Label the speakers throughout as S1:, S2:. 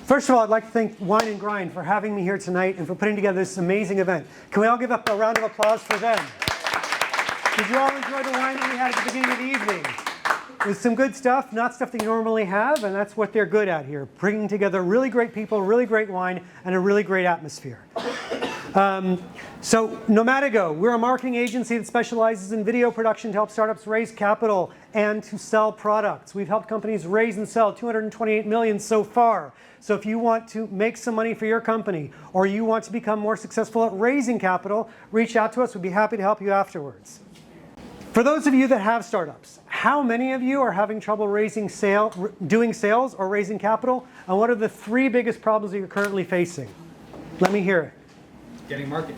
S1: First of all, I'd like to thank Wine and Grind for having me here tonight and for putting together this amazing event. Can we all give up a round of applause for them? Did you all enjoy the wine that we had at the beginning of the evening? It was some good stuff, not stuff that you normally have, and that's what they're good at here, bringing together really great people, really great wine, and a really great atmosphere. So Nomadigo, we're a marketing agency that specializes in video production to help startups raise capital and to sell products. We've helped companies raise and sell $228 million so far. So if you want to make some money for your company or you want to become more successful at raising capital, reach out to us. We'd be happy to help you afterwards. For those of you that have startups, how many of you are having trouble doing sales or raising capital? And what are the 3 biggest problems that you're currently facing? Let me hear it.
S2: Getting market.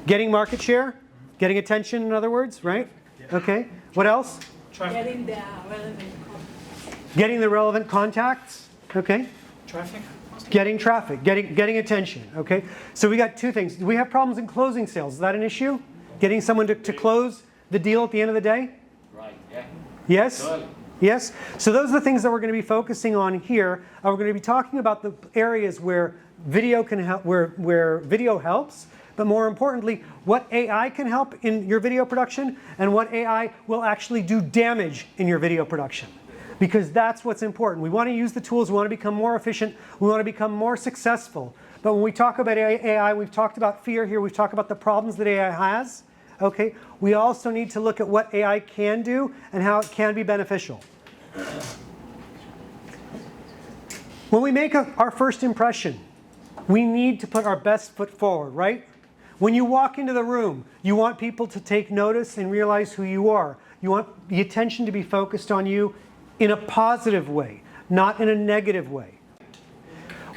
S1: Getting market share? Getting attention, in other words, right?
S2: Yeah.
S1: Okay. What else?
S2: Traffic.
S3: Getting the relevant content.
S1: Getting the relevant contacts. Okay.
S2: Traffic.
S1: Getting traffic. Getting attention. Okay. So we got 2 things. Do we have problems in closing sales? Is that an issue? Getting someone to close the deal at the end of the day?
S4: Right, yeah.
S1: Yes?
S4: Good.
S1: Yes? So those are the things that we're going to be focusing on here. We're going to be talking about the areas where video can help, where video helps, but more importantly, what AI can help in your video production and what AI will actually do damage in your video production. Because that's what's important. We want to use the tools, we want to become more efficient, we want to become more successful. But when we talk about AI, we've talked about fear here, we've talked about the problems that AI has. Okay, we also need to look at what AI can do and how it can be beneficial. When we make our first impression, we need to put our best foot forward, right? When you walk into the room, you want people to take notice and realize who you are. You want the attention to be focused on you in a positive way, not in a negative way.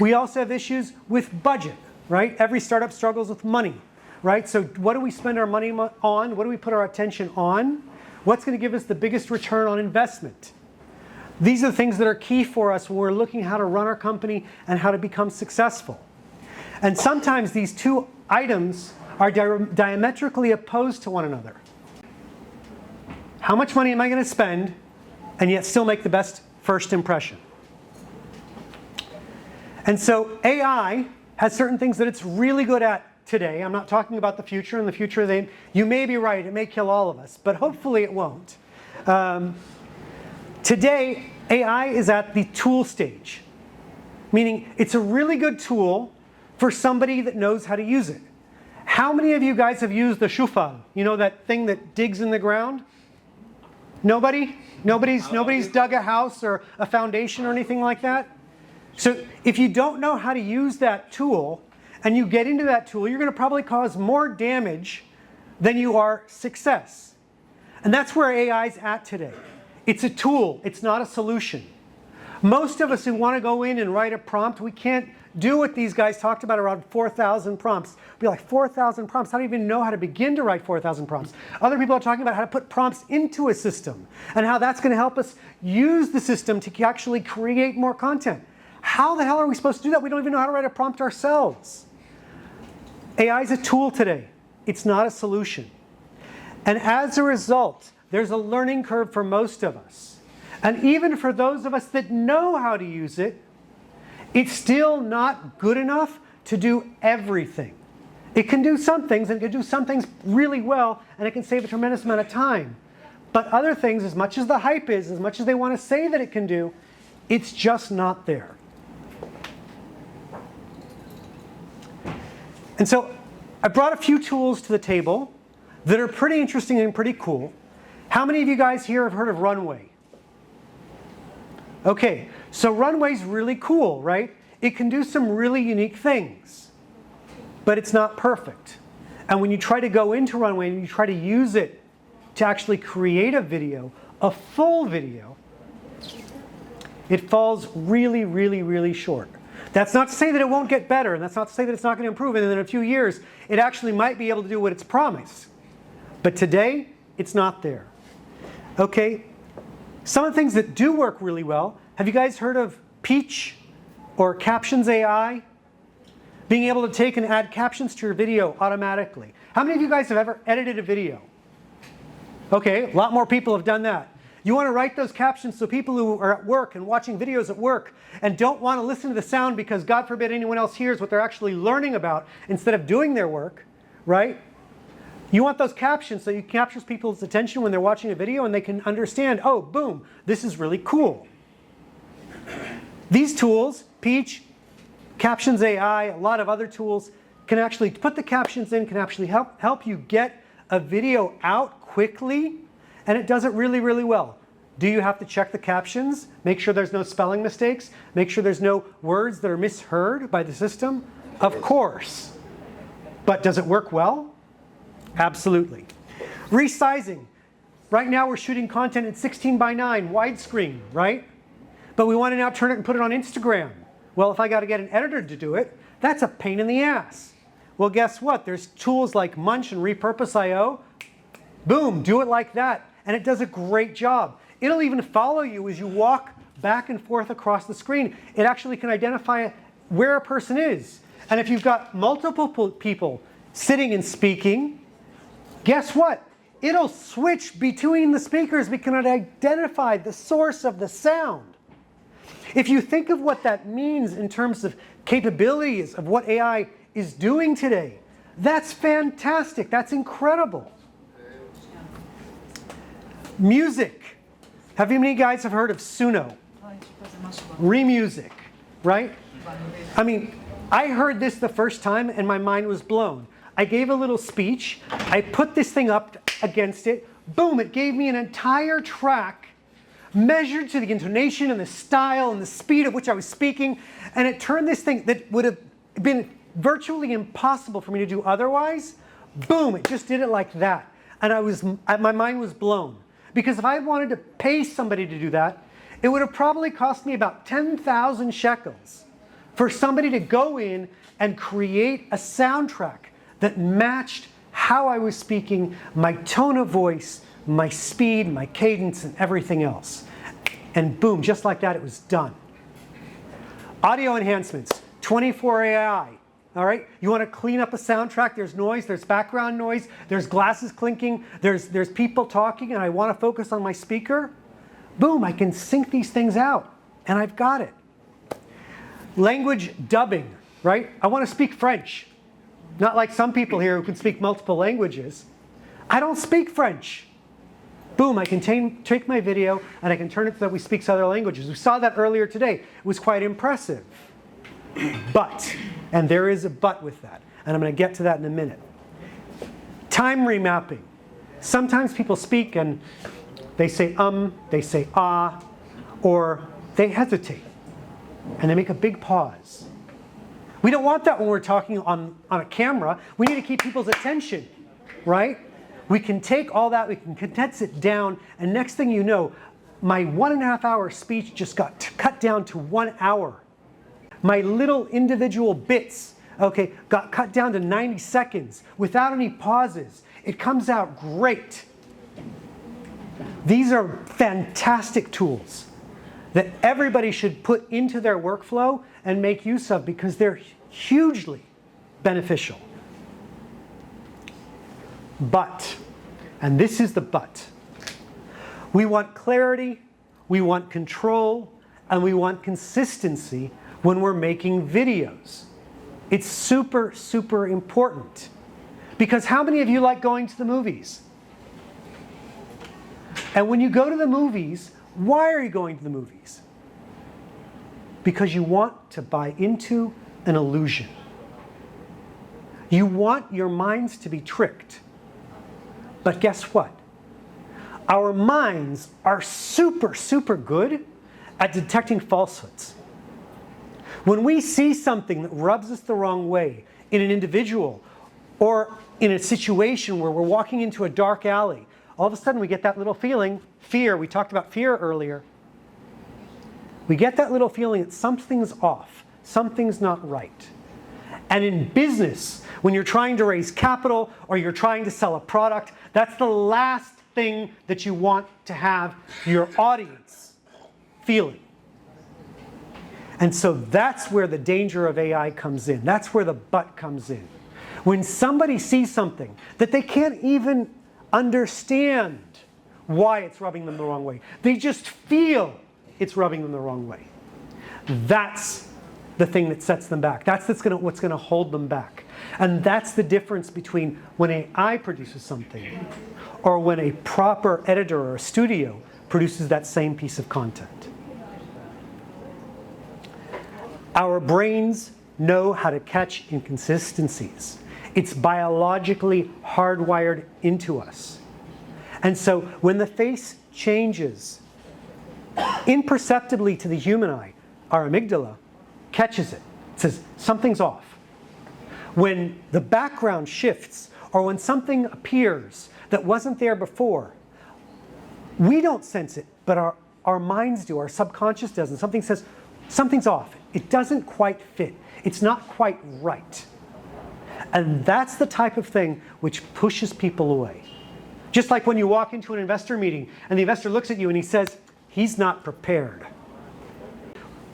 S1: We also have issues with budget, right? Every startup struggles with money. Right? So what do we spend our money on? What do we put our attention on? What's going to give us the biggest return on investment? These are the things that are key for us when we're looking how to run our company and how to become successful. And sometimes these 2 items are diametrically opposed to one another. How much money am I going to spend and yet still make the best first impression? And so AI has certain things that it's really good at today. I'm not talking about the future. In the future, you may be right. It may kill all of us, but hopefully it won't. Today, AI is at the tool stage, meaning it's a really good tool for somebody that knows how to use it. How many of you guys have used the shufal? You know that thing that digs in the ground? Nobody? Nobody's dug a house or a foundation or anything like that? So if you don't know how to use that tool, and you get into that tool, you're going to probably cause more damage than you are success. And that's where AI is at today. It's a tool, it's not a solution. Most of us who want to go in and write a prompt, we can't do what these guys talked about, around 4,000 prompts. Be like, 4,000 prompts? I don't even know how to begin to write 4,000 prompts. Other people are talking about how to put prompts into a system and how that's going to help us use the system to actually create more content. How the hell are we supposed to do that? We don't even know how to write a prompt ourselves. AI is a tool today. It's not a solution. And as a result, there's a learning curve for most of us. And even for those of us that know how to use it, it's still not good enough to do everything. It can do some things, and it can do some things really well, and it can save a tremendous amount of time. But other things, as much as the hype is, as much as they want to say that it can do, it's just not there. And so I brought a few tools to the table that are pretty interesting and pretty cool. How many of you guys here have heard of Runway? Okay, so Runway's really cool, right? It can do some really unique things, but it's not perfect. And when you try to go into Runway and you try to use it to actually create a video, a full video, it falls really, really, really short. That's not to say that it won't get better, and that's not to say that it's not going to improve, and in a few years, it actually might be able to do what it's promised. But today, it's not there. Okay, some of the things that do work really well, have you guys heard of Peach or Captions AI? Being able to take and add captions to your video automatically. How many of you guys have ever edited a video? Okay, a lot more people have done that. You want to write those captions so people who are at work and watching videos at work and don't want to listen to the sound because God forbid anyone else hears what they're actually learning about instead of doing their work, right? You want those captions so you capture people's attention when they're watching a video and they can understand, oh, boom, this is really cool. These tools, Peach, Captions AI, a lot of other tools, can actually put the captions in, can actually help you get a video out quickly, and it does it really, really well. Do you have to check the captions? Make sure there's no spelling mistakes? Make sure there's no words that are misheard by the system? Of course. But does it work well? Absolutely. Resizing. Right now we're shooting content at 16:9 widescreen, right? But we want to now turn it and put it on Instagram. Well, if I got to get an editor to do it, that's a pain in the ass. Well, guess what? There's tools like Munch and Repurpose.io. Boom, do it like that. And it does a great job. It'll even follow you as you walk back and forth across the screen. It actually can identify where a person is. And if you've got multiple people sitting and speaking, guess what? It'll switch between the speakers. We can identify the source of the sound. If you think of what that means in terms of capabilities of what AI is doing today, that's fantastic. That's incredible. Music. How many guys have heard of Suno? Remusic, right? I mean, I heard this the first time and my mind was blown. I gave a little speech. I put this thing up against it. Boom, it gave me an entire track measured to the intonation and the style and the speed at which I was speaking. And it turned this thing that would have been virtually impossible for me to do otherwise. Boom, it just did it like that. And my mind was blown. Because if I wanted to pay somebody to do that, it would have probably cost me about 10,000 shekels for somebody to go in and create a soundtrack that matched how I was speaking, my tone of voice, my speed, my cadence, and everything else. And boom, just like that, it was done. Audio enhancements, 24 AI. All right, you want to clean up a soundtrack, there's noise, there's background noise, there's glasses clinking, there's people talking, and I want to focus on my speaker. Boom, I can sync these things out, and I've got it. Language dubbing, right? I want to speak French. Not like some people here who can speak multiple languages. I don't speak French. Boom, I can take my video and I can turn it so that we speak other languages. We saw that earlier today. It was quite impressive. But, and there is a but with that, and I'm going to get to that in a minute. Time remapping. Sometimes people speak and they say they say or they hesitate and they make a big pause. We don't want that when we're talking on a camera. We need to keep people's attention, right? We can take all that, we can condense it down, and next thing you know, my 1.5 hour speech just got cut down to 1 hour. My little individual bits, okay, got cut down to 90 seconds without any pauses. It comes out great. These are fantastic tools that everybody should put into their workflow and make use of because they're hugely beneficial. But, and this is the but, we want clarity, we want control, and we want consistency when we're making videos. It's super, super important. Because how many of you like going to the movies? And when you go to the movies, why are you going to the movies? Because you want to buy into an illusion. You want your minds to be tricked. But guess what? Our minds are super, super good at detecting falsehoods. When we see something that rubs us the wrong way in an individual or in a situation where we're walking into a dark alley, all of a sudden we get that little feeling, fear. We talked about fear earlier. We get that little feeling that something's off, something's not right. And in business, when you're trying to raise capital or you're trying to sell a product, that's the last thing that you want to have your audience feeling. And so that's where the danger of AI comes in. That's where the but comes in. When somebody sees something that they can't even understand why it's rubbing them the wrong way. They just feel it's rubbing them the wrong way. That's the thing that sets them back. That's what's going to hold them back. And that's the difference between when AI produces something or when a proper editor or a studio produces that same piece of content. Our brains know how to catch inconsistencies. It's biologically hardwired into us. And so when the face changes imperceptibly to the human eye, our amygdala catches it. It says, something's off. When the background shifts or when something appears that wasn't there before, we don't sense it, but our minds do, our subconscious does, and something says, something's off. It doesn't quite fit. It's not quite right. And that's the type of thing which pushes people away. Just like when you walk into an investor meeting and the investor looks at you and he says, he's not prepared.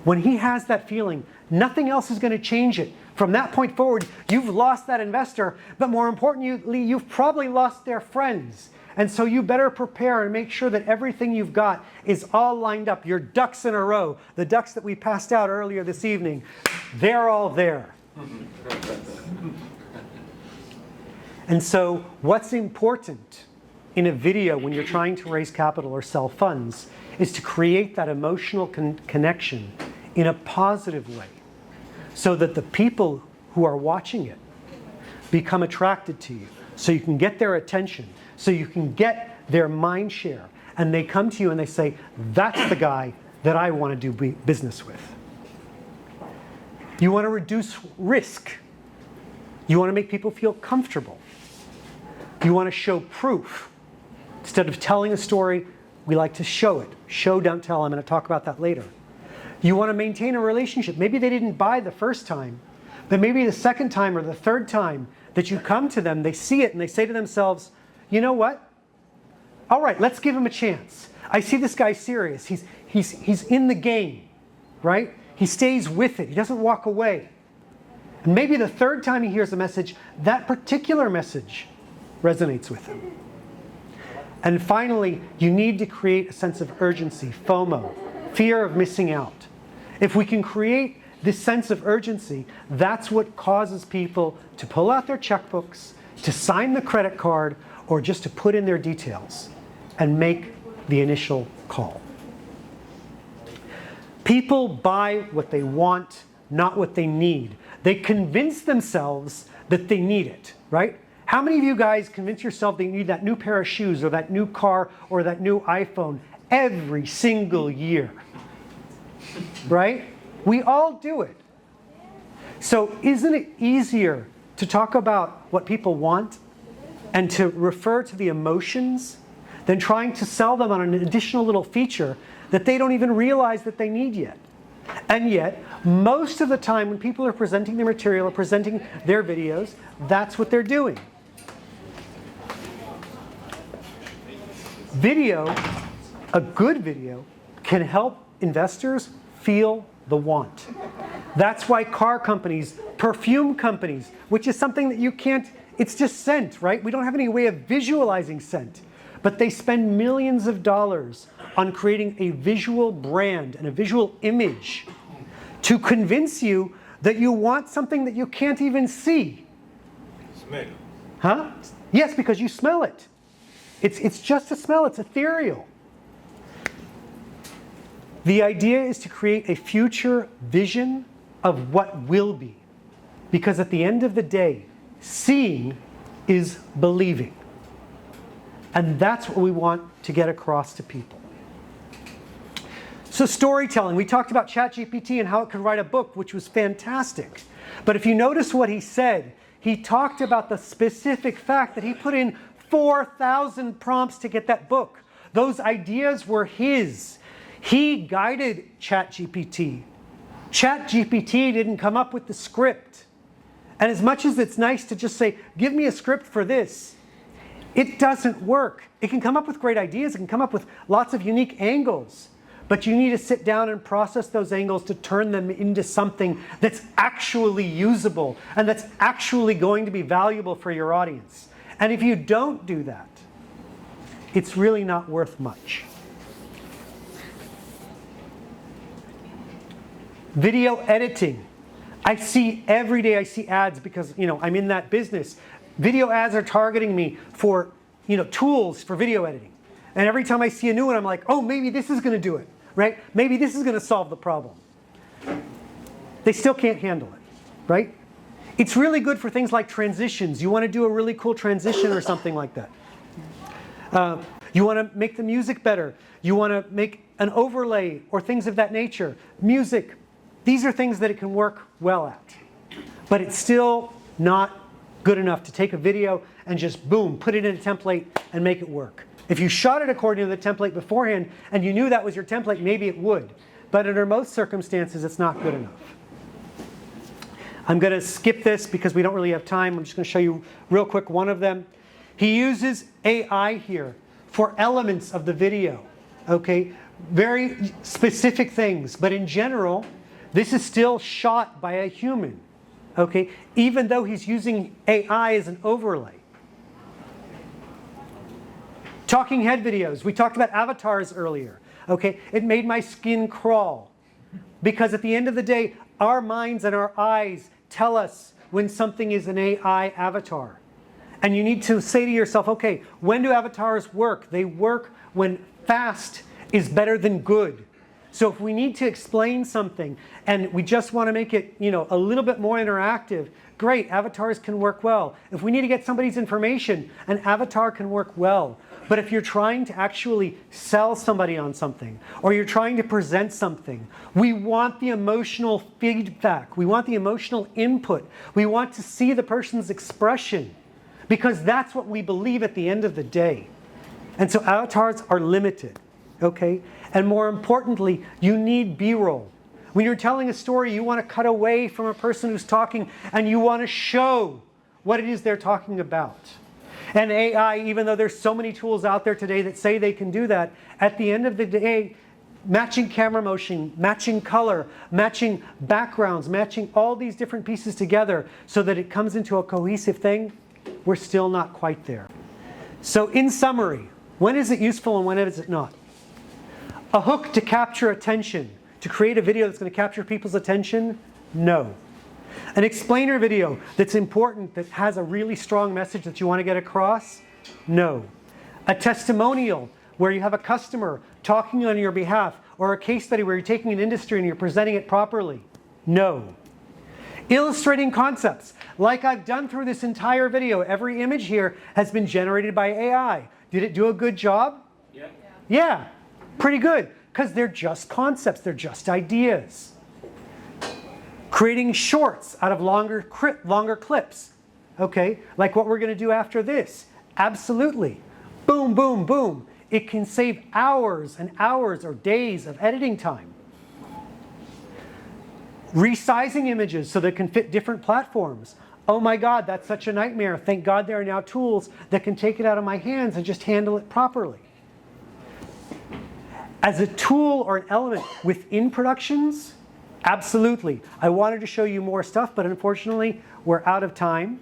S1: When he has that feeling, nothing else is going to change it. From that point forward, you've lost that investor, but more importantly, you've probably lost their friends. And so you better prepare and make sure that everything you've got is all lined up. Your ducks in a row, the ducks that we passed out earlier this evening, they're all there. And so what's important in a video when you're trying to raise capital or sell funds is to create that emotional connection in a positive way so that the people who are watching it become attracted to you, so you can get their attention, so you can get their mind share, and they come to you and they say, that's the guy that I want to do business with. You want to reduce risk. You want to make people feel comfortable. You want to show proof. Instead of telling a story, we like to show it. Show, don't tell. I'm going to talk about that later. You want to maintain a relationship. Maybe they didn't buy the first time, but maybe the second time or the third time that you come to them, they see it and they say to themselves, you know what? All right, let's give him a chance. I see this guy serious. He's in the game, right? He stays with it. He doesn't walk away. And maybe the third time he hears a message, that particular message resonates with him. And finally, you need to create a sense of urgency, FOMO, fear of missing out. If we can create this sense of urgency, that's what causes people to pull out their checkbooks, to sign the credit card, or just to put in their details and make the initial call. People buy what they want, not what they need. They convince themselves that they need it, right? How many of you guys convince yourself that you need that new pair of shoes or that new car or that new iPhone every single year? Right? We all do it. So isn't it easier to talk about what people want and to refer to the emotions than trying to sell them on an additional little feature that they don't even realize that they need yet? And yet, most of the time when people are presenting their material or presenting their videos, that's what they're doing. Video, a good video, can help investors feel the want. That's why car companies, perfume companies, which is something that you can't, it's just scent, right? We don't have any way of visualizing scent. But they spend millions of dollars on creating a visual brand and a visual image to convince you that you want something that you can't even see.
S2: Smell.
S1: Huh? Yes, because you smell it. It's just a smell, it's ethereal. The idea is to create a future vision of what will be. Because at the end of the day, seeing is believing. And that's what we want to get across to people. So storytelling, we talked about ChatGPT and how it could write a book, which was fantastic. But if you notice what he said, he talked about the specific fact that he put in 4,000 prompts to get that book. Those ideas were his. He guided ChatGPT. ChatGPT didn't come up with the script. And as much as it's nice to just say, give me a script for this, it doesn't work. It can come up with great ideas. It can come up with lots of unique angles. But you need to sit down and process those angles to turn them into something that's actually usable and that's actually going to be valuable for your audience. And if you don't do that, it's really not worth much. Video editing. I see every day, I see ads because I'm in that business. Video ads are targeting me for tools for video editing. And every time I see a new one, I'm like, oh, maybe this is going to do it, right? Maybe this is going to solve the problem. They still can't handle it, right? It's really good for things like transitions. You want to do a really cool transition or something like that. You want to make the music better. You want to make an overlay or things of that nature. Music, these are things that it can work well at. But it's still not good enough to take a video and just boom, put it in a template and make it work. If you shot it according to the template beforehand and you knew that was your template, maybe it would. But under most circumstances, it's not good enough. I'm going to skip this because we don't really have time. I'm just going to show you real quick one of them. He uses AI here for elements of the video. Okay, very specific things, but in general, this is still shot by a human. Okay, even though he's using AI as an overlay. Talking head videos. We talked about avatars earlier. Okay, it made my skin crawl because at the end of the day, our minds and our eyes tell us when something is an AI avatar. And you need to say to yourself, okay, when do avatars work? They work when fast is better than good. So if we need to explain something and we just want to make it, a little bit more interactive, great, avatars can work well. If we need to get somebody's information, an avatar can work well. But if you're trying to actually sell somebody on something, or you're trying to present something, we want the emotional feedback. We want the emotional input. We want to see the person's expression, because that's what we believe at the end of the day. And so avatars are limited, okay? And more importantly, you need B-roll. When you're telling a story, you want to cut away from a person who's talking and you want to show what it is they're talking about. And AI, even though there's so many tools out there today that say they can do that, at the end of the day, matching camera motion, matching color, matching backgrounds, matching all these different pieces together so that it comes into a cohesive thing, we're still not quite there. So in summary, when is it useful and when is it not? A hook to capture attention, to create a video that's going to capture people's attention? No. An explainer video that's important, that has a really strong message that you want to get across? No. A testimonial where you have a customer talking on your behalf, or a case study where you're taking an industry and you're presenting it properly? No. Illustrating concepts, like I've done through this entire video. Every image here has been generated by AI. Did it do a good job?
S2: Yeah.
S1: Yeah, pretty good, because they're just concepts, they're just ideas. Creating shorts out of longer clips, okay? Like what we're going to do after this. Absolutely. Boom, boom, boom. It can save hours and hours or days of editing time. Resizing images so they can fit different platforms. Oh my God, that's such a nightmare. Thank God there are now tools that can take it out of my hands and just handle it properly. As a tool or an element within productions, absolutely. I wanted to show you more stuff, but unfortunately, we're out of time.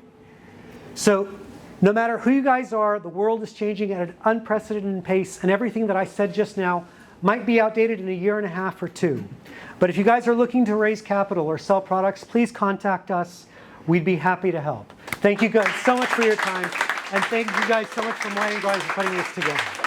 S1: So no matter who you guys are, the world is changing at an unprecedented pace, and everything that I said just now might be outdated in a year and a half or two. But if you guys are looking to raise capital or sell products, please contact us. We'd be happy to help. Thank you guys so much for your time, and thank you guys so much for Maya and guys for putting this together.